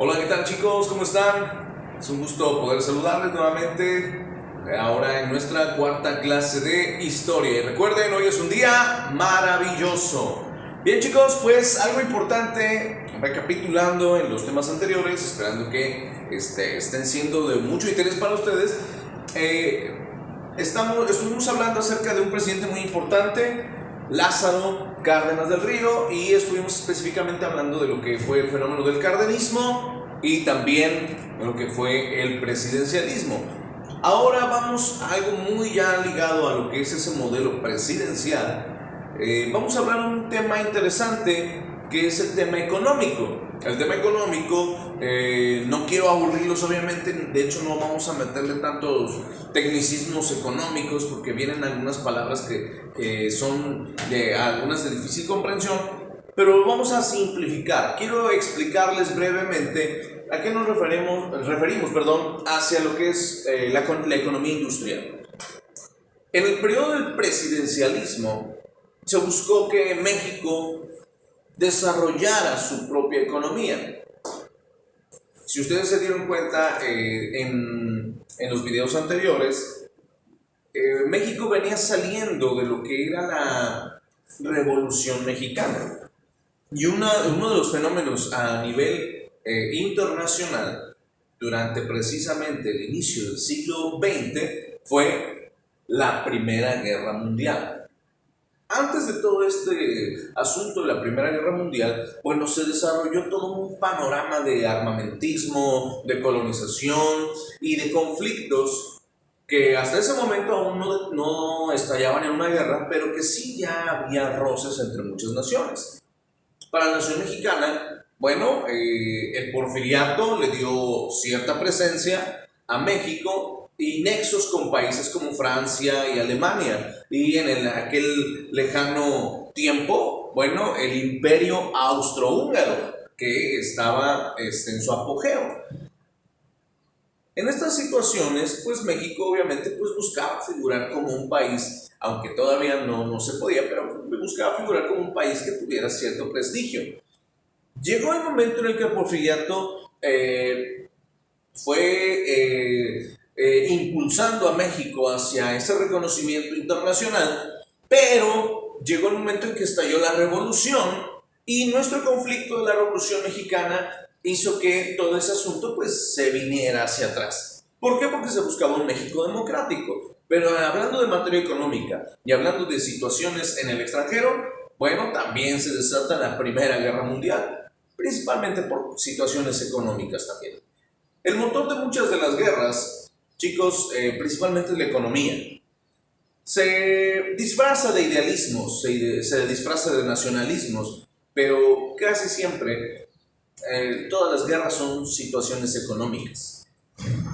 Hola, ¿qué tal chicos? ¿Cómo están? Es un gusto poder saludarles nuevamente ahora en nuestra cuarta clase de historia. Y recuerden, hoy es un día maravilloso. Bien chicos, pues algo importante, recapitulando en los temas anteriores, esperando que estén siendo de mucho interés para ustedes. Estuvimos hablando acerca de un presidente muy importante, Lázaro Cárdenas del Río, y estuvimos específicamente hablando de lo que fue el fenómeno del cardenismo y también de lo que fue el presidencialismo. Ahora vamos a algo muy ya ligado a lo que es ese modelo presidencial. Vamos a hablar de un tema interesante que es el tema económico. El tema económico, no quiero aburrirlos obviamente, de hecho no vamos a meterle tantos tecnicismos económicos porque vienen algunas palabras que son algunas de difícil comprensión, pero vamos a simplificar. Quiero explicarles brevemente a qué nos referimos hacia lo que es la economía industrial. En el periodo del presidencialismo se buscó que México desarrollara su propia economía. Si ustedes se dieron cuenta en los videos anteriores, México venía saliendo de lo que era la Revolución Mexicana. Y uno de los fenómenos a nivel internacional durante precisamente el inicio del siglo XX fue la Primera Guerra Mundial. Antes de todo este asunto de la Primera Guerra Mundial, bueno, se desarrolló todo un panorama de armamentismo, de colonización y de conflictos que hasta ese momento aún no estallaban en una guerra, pero que sí ya había roces entre muchas naciones. Para la nación mexicana, bueno, el porfiriato le dio cierta presencia a México y nexos con países como Francia y Alemania. Y en aquel lejano tiempo, bueno, el imperio austrohúngaro, que estaba en su apogeo. En estas situaciones, pues México obviamente pues, buscaba figurar como un país, aunque todavía no se podía, pero buscaba figurar como un país que tuviera cierto prestigio. Llegó el momento en el que el porfiriato fue impulsando a México hacia ese reconocimiento internacional, pero llegó el momento en que estalló la revolución y nuestro conflicto de la Revolución Mexicana hizo que todo ese asunto pues se viniera hacia atrás. ¿Por qué? Porque se buscaba un México democrático. Pero hablando de materia económica y hablando de situaciones en el extranjero, bueno, también se desata la Primera Guerra Mundial, principalmente por situaciones económicas también. El motor de muchas de las guerras, chicos, principalmente es la economía. Se disfraza de idealismos, se disfraza de nacionalismos, pero casi siempre todas las guerras son situaciones económicas.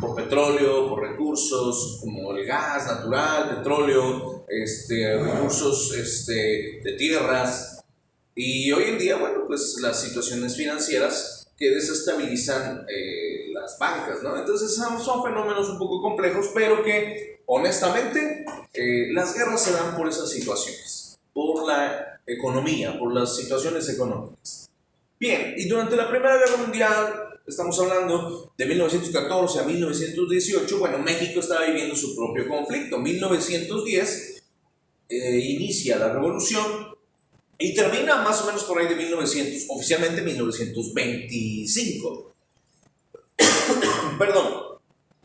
Por petróleo, por recursos como el gas natural, petróleo, recursos de tierras. Y hoy en día, bueno, pues las situaciones financieras que desestabilizan las bancas, ¿no? Entonces son fenómenos un poco complejos, pero que honestamente las guerras se dan por esas situaciones, por la economía, por las situaciones económicas. Bien, y durante la Primera Guerra Mundial, estamos hablando de 1914 a 1918, bueno, México estaba viviendo su propio conflicto. En 1910 inicia la revolución y termina más o menos por ahí de 1900, oficialmente 1925. Perdón.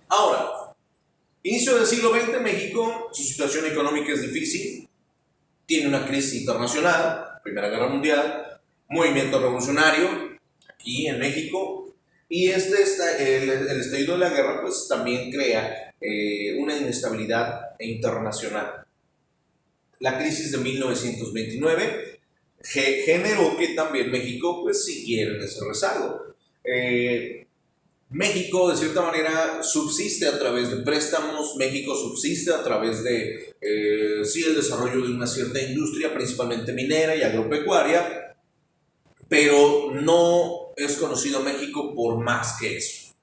Ahora, inicio del siglo XX, México, su situación económica es difícil, tiene una crisis internacional, Primera Guerra Mundial, movimiento revolucionario aquí en México, y el estallido de la guerra pues también crea una inestabilidad internacional. La crisis de 1929 generó que también México pues siguiera en ese rezago. México de cierta manera subsiste a través de préstamos, México subsiste a través de el desarrollo de una cierta industria, principalmente minera y agropecuaria, pero no es conocido México por más que eso.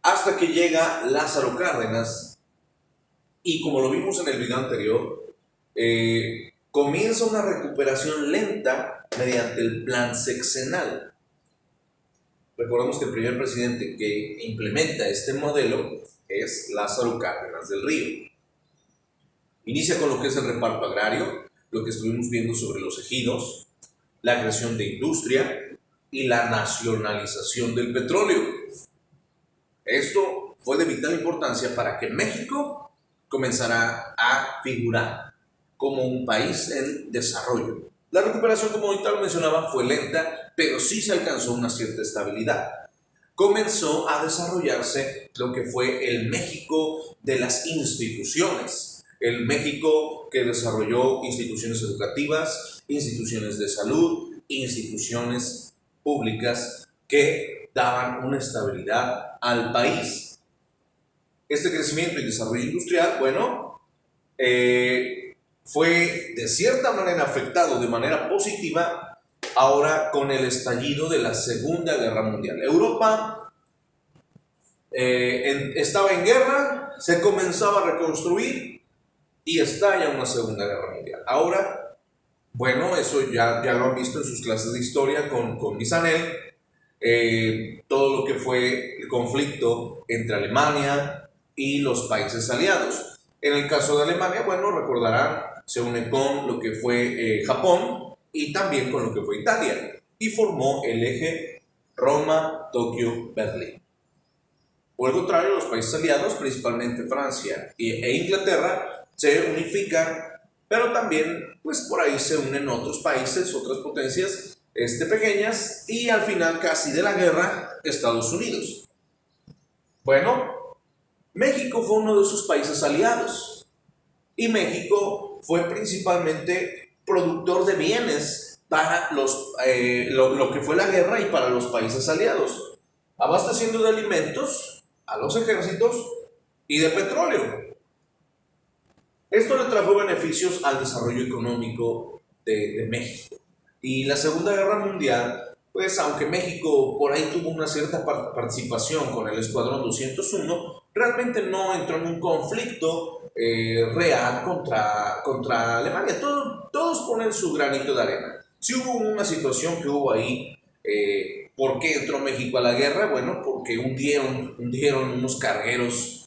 Hasta que llega Lázaro Cárdenas y como lo vimos en el video anterior, comienza una recuperación lenta mediante el plan sexenal. Recordemos que el primer presidente que implementa este modelo es Lázaro Cárdenas del Río. Inicia con lo que es el reparto agrario, lo que estuvimos viendo sobre los ejidos, la creación de industria y la nacionalización del petróleo. Esto fue de vital importancia para que México comenzara a figurar como un país en desarrollo. La recuperación, como ahorita lo mencionaba, fue lenta, pero sí se alcanzó una cierta estabilidad. Comenzó a desarrollarse lo que fue el México de las instituciones, el México que desarrolló instituciones educativas, instituciones de salud, instituciones públicas que daban una estabilidad al país. Este crecimiento y desarrollo industrial, bueno, fue de cierta manera afectado de manera positiva ahora con el estallido de la Segunda Guerra Mundial. Europa estaba en guerra, se comenzaba a reconstruir y estalla una Segunda Guerra Mundial. Ahora, bueno, eso ya lo han visto en sus clases de historia con Misanel, todo lo que fue el conflicto entre Alemania y los países aliados. En el caso de Alemania, bueno, recordarán, se une con lo que fue Japón y también con lo que fue Italia y formó el eje Roma, Tokio, Berlín. Por el contrario, los países aliados, principalmente Francia e Inglaterra, se unifican, pero también pues por ahí se unen otros países, otras potencias pequeñas y al final casi de la guerra, Estados Unidos. Bueno, México fue uno de esos países aliados y México fue principalmente productor de bienes para lo que fue la guerra y para los países aliados, abasteciendo de alimentos a los ejércitos y de petróleo. Esto le trajo beneficios al desarrollo económico de México. Y la Segunda Guerra Mundial, pues aunque México por ahí tuvo una cierta participación con el Escuadrón 201, realmente no entró en un conflicto real contra Alemania. Todos ponen su granito de arena. Si hubo una situación que hubo ahí, ¿por qué entró México a la guerra? Bueno, porque hundieron unos cargueros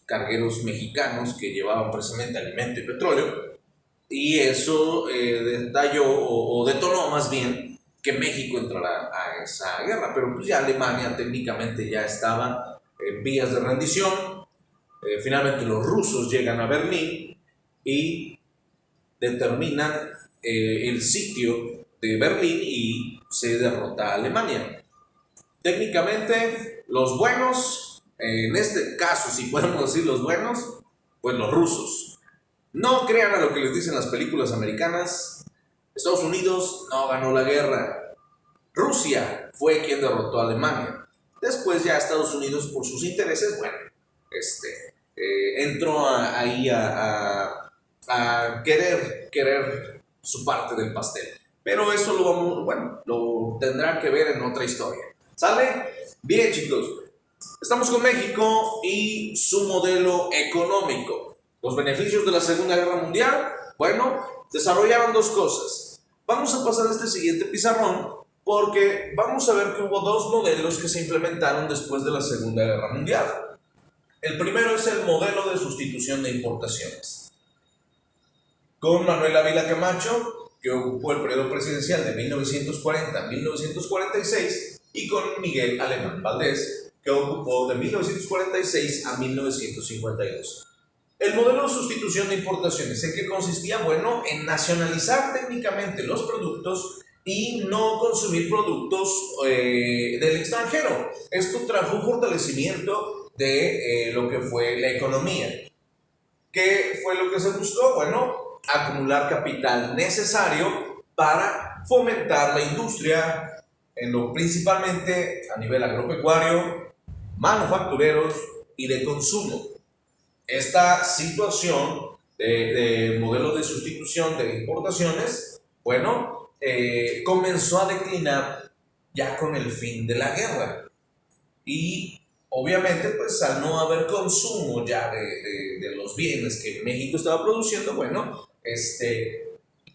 mexicanos que llevaban precisamente alimento y petróleo, y eso detalló o detonó más bien que México entrara a esa guerra, pero pues ya Alemania técnicamente ya estaba en vías de rendición. Finalmente los rusos llegan a Berlín y determinan el sitio de Berlín y se derrota a Alemania. Técnicamente los buenos, en este caso si podemos decir los buenos, pues los rusos. No crean a lo que les dicen las películas americanas. Estados Unidos no ganó la guerra. Rusia fue quien derrotó a Alemania. Después ya Estados Unidos, por sus intereses, bueno, entró ahí a querer su parte del pastel. Pero eso lo tendrán que ver en otra historia. ¿Sale? Bien, chicos. Estamos con México y su modelo económico. Los beneficios de la Segunda Guerra Mundial, bueno, desarrollaron dos cosas. Vamos a pasar a este siguiente pizarrón porque vamos a ver que hubo dos modelos que se implementaron después de la Segunda Guerra Mundial. El primero es el modelo de sustitución de importaciones. Con Manuel Ávila Camacho, que ocupó el periodo presidencial de 1940 a 1946, y con Miguel Alemán Valdés, que ocupó de 1946 a 1952. El modelo de sustitución de importaciones, ¿en qué consistía? Bueno, en nacionalizar técnicamente los productos y no consumir productos del extranjero. Esto trajo un fortalecimiento de lo que fue la economía. ¿Qué fue lo que se buscó? Bueno, acumular capital necesario para fomentar la industria, principalmente a nivel agropecuario, manufactureros y de consumo. Esta situación de modelo de sustitución de importaciones, bueno, comenzó a declinar ya con el fin de la guerra. Y obviamente, pues al no haber consumo ya de los bienes que México estaba produciendo, bueno,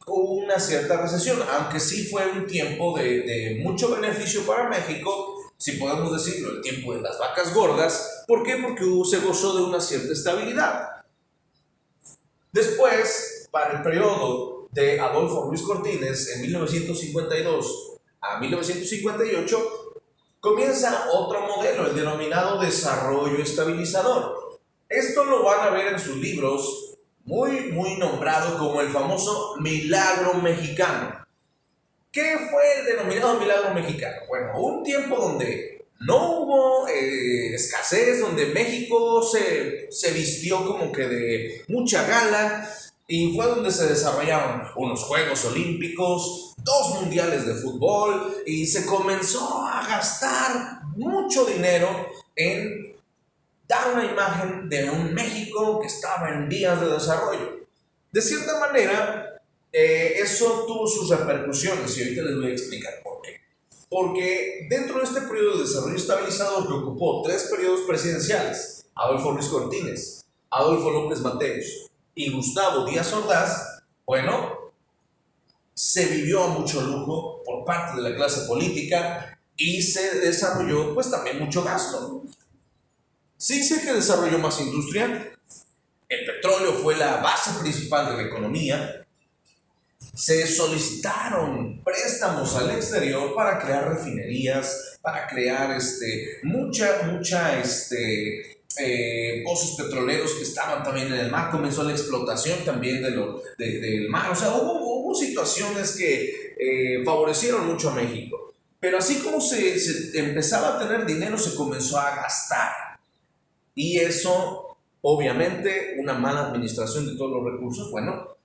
hubo una cierta recesión, aunque sí fue un tiempo de mucho beneficio para México, si podemos decirlo, el tiempo de las vacas gordas. ¿Por qué? Porque se gozó de una cierta estabilidad. Después, para el periodo de Adolfo Ruiz Cortines, en 1952 a 1958, comienza otro modelo, el denominado desarrollo estabilizador. Esto lo van a ver en sus libros, muy nombrado como el famoso milagro mexicano. ¿Qué fue el denominado milagro mexicano? Bueno, un tiempo donde no hubo escasez, donde México se vistió como que de mucha gala, y fue donde se desarrollaron unos Juegos Olímpicos, 2 mundiales de fútbol, y se comenzó a gastar mucho dinero en dar una imagen de un México que estaba en vías de desarrollo. De cierta manera, eso tuvo sus repercusiones, y ahorita les voy a explicar por qué. Porque dentro de este periodo de desarrollo estabilizador, que ocupó 3 periodos presidenciales, Adolfo Ruiz Cortines, Adolfo López Mateos y Gustavo Díaz Ordaz, bueno, se vivió a mucho lujo por parte de la clase política y se desarrolló pues también mucho gasto. Sí sé que desarrolló más industria, el petróleo fue la base principal de la economía, se solicitaron préstamos al exterior para crear refinerías, para crear pozos petroleros que estaban también en el mar, comenzó la explotación también del mar, o sea, hubo situaciones que favorecieron mucho a México, pero así como se empezaba a tener dinero, se comenzó a gastar, y eso, obviamente, una mala administración de todos los recursos, bueno,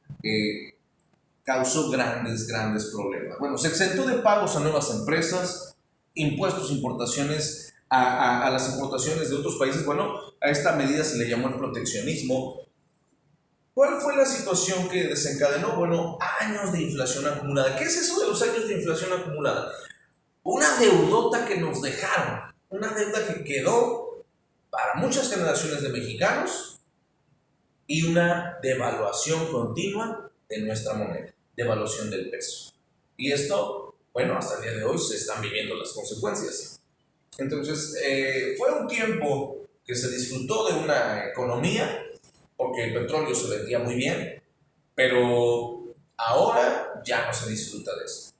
causó grandes problemas. Bueno, se exentó de pagos a nuevas empresas, impuestos, importaciones a las importaciones de otros países. Bueno, a esta medida se le llamó el proteccionismo. ¿Cuál fue la situación que desencadenó? Bueno, años de inflación acumulada. ¿Qué es eso de los años de inflación acumulada? Una deudota que nos dejaron, una deuda que quedó para muchas generaciones de mexicanos, y una devaluación continua de nuestra moneda, devaluación del peso. Y esto, bueno, hasta el día de hoy se están viviendo las consecuencias. Entonces, fue un tiempo que se disfrutó de una economía, porque el petróleo se vendía muy bien, pero ahora ya no se disfruta de eso.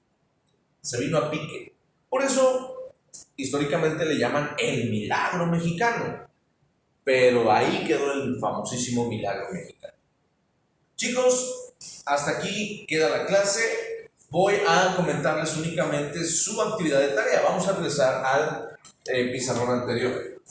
Se vino a pique. Por eso, históricamente le llaman el milagro mexicano, pero ahí quedó el famosísimo milagro mexicano. Chicos, hasta aquí queda la clase. Voy a comentarles únicamente su actividad de tarea. Vamos a regresar al pizarrón anterior.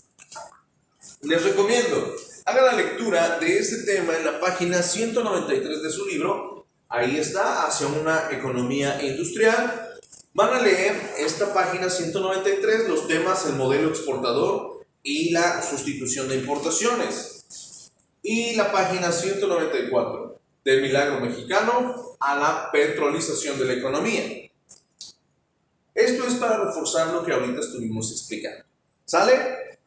Les recomiendo, hagan la lectura de este tema en la página 193 de su libro. Ahí está, hacia una economía industrial. Van a leer esta página 193, los temas, el modelo exportador y la sustitución de importaciones. Y la página 194, del milagro mexicano a la petrolización de la economía. Esto es para reforzar lo que ahorita estuvimos explicando. ¿Sale?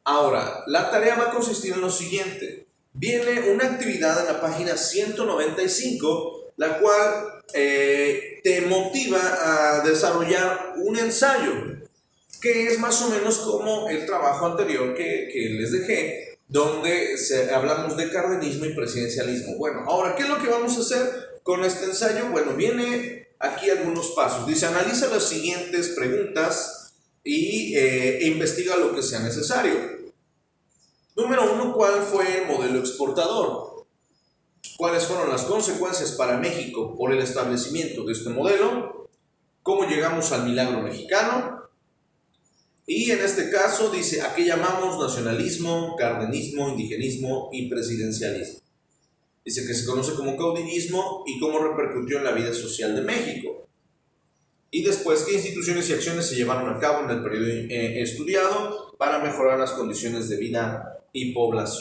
Ahora, la tarea va a consistir en lo siguiente. Viene una actividad en la página 195, la cual te motiva a desarrollar un ensayo, que es más o menos como el trabajo anterior que les dejé, donde hablamos de cardenismo y presidencialismo. Bueno, ahora, ¿qué es lo que vamos a hacer con este ensayo? Bueno, viene aquí algunos pasos. Dice, analiza las siguientes preguntas y investiga lo que sea necesario. Número 1, ¿cuál fue el modelo exportador? ¿Cuáles fueron las consecuencias para México por el establecimiento de este modelo? ¿Cómo llegamos al milagro mexicano? Y en este caso dice, ¿a qué llamamos nacionalismo, cardenismo, indigenismo y presidencialismo? Dice que se conoce como caudillismo y cómo repercutió en la vida social de México. Y después, ¿qué instituciones y acciones se llevaron a cabo en el periodo estudiado para mejorar las condiciones de vida y población?